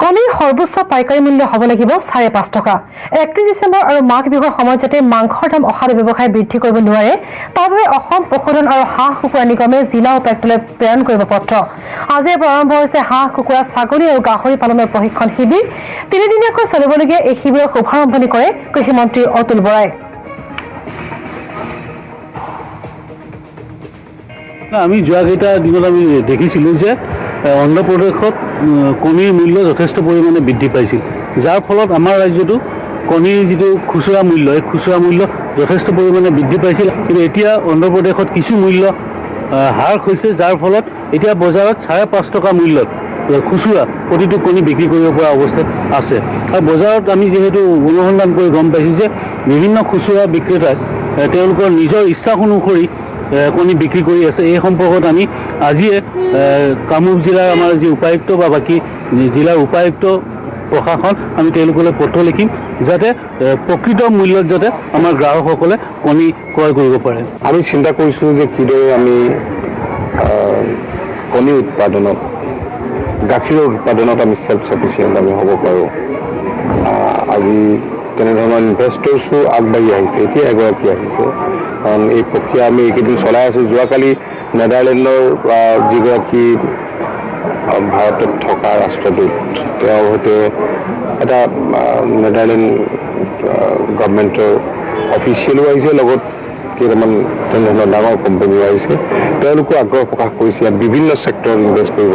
কণীৰ সৰ্বোচ্চ পাইকাৰী মূল্য হ'ব লাগিব 5.5 টকা। 31 ডিচেম্বৰ আৰু মাঘ বিহুৰ সময়ত যাতে মাংসৰ দাম অসাধু ব্যৱসায় বৃদ্ধি কৰিব নোৱাৰে তাৰ বাবে অসম পশুধন আৰু হাঁহ কুকুৰা নিগমে জিলা উপায়ুক্তলৈ প্ৰেৰণ কৰিব পত্ৰ। আজিৰ পৰা আৰম্ভ হৈছে হাঁহ কুকুৰা ছাগলী আৰু গাহৰি পালনৰ প্ৰশিক্ষণ শিবিৰ। 3 দিনীয়াকৈ চলিবলগীয়া এই শিবিৰৰ শুভাৰম্ভণি কৰে কৃষিমন্ত্ৰী অতুল বৰাই। আমি যোৱা কেইটা দিনত আমি দেখিছিলোঁ যে অন্ধ্ৰপ্ৰদেশত কণীৰ মূল্য যথেষ্ট পৰিমাণে বৃদ্ধি পাইছিল, যাৰ ফলত আমাৰ ৰাজ্যতো কণীৰ যিটো খুচুৰা মূল্য এই খুচুৰা মূল্য যথেষ্ট পৰিমাণে বৃদ্ধি পাইছিল। কিন্তু এতিয়া অন্ধ্ৰপ্ৰদেশত কিছু মূল্য হ্ৰাস হৈছে, যাৰ ফলত এতিয়া বজাৰত 5.5 টকা মূল্যত খুচুৰা প্ৰতিটো কণী বিক্ৰী কৰিব পৰা অৱস্থাত আছে। আৰু বজাৰত আমি যিহেতু অনুসন্ধান কৰি গম পাইছোঁ যে বিভিন্ন খুচুৰা বিক্ৰেতাই তেওঁলোকৰ নিজৰ ইচ্ছা অনুসৰি কণী বিক্ৰী কৰি আছে। এই সম্পৰ্কত আমি আজিয়ে কামৰূপ জিলাৰ আমাৰ যি উপায়ুক্ত বা বাকী জিলাৰ উপায়ুক্ত প্ৰশাসন আমি তেওঁলোকলৈ পত্ৰ লিখিম, যাতে প্ৰকৃত মূল্যত যাতে আমাৰ গ্ৰাহকসকলে কণী ক্ৰয় কৰিব পাৰে। আমি চিন্তা কৰিছোঁ যে কিদৰে আমি কণী উৎপাদনত, গাখীৰৰ উৎপাদনত আমি চেল্ফ চাফিচিয়েণ্ট আমি হ'ব পাৰোঁ। আজি তেনেধৰণৰ ইনভেষ্টৰ্ছো আগবাঢ়ি আহিছে, এতিয়া এগৰাকী আহিছে, কাৰণ এই প্ৰক্ৰিয়া আমি এইকেইদিন চলাই আছোঁ। যোৱাকালি নেডাৰলেণ্ডৰ যিগৰাকী ভাৰতত থকা ৰাষ্ট্ৰদূত, তেওঁৰ সৈতে এটা নেডাৰলেণ্ড গভৰ্ণমেণ্টৰ অফিচিয়েলো আহিছে, লগত কেইটামান তেনেধৰণৰ ডাঙৰ কোম্পানীও আহিছে। তেওঁলোকো আগ্ৰহ প্ৰকাশ কৰিছে ইয়াত বিভিন্ন ছেক্টৰত ইনভেষ্ট কৰিব।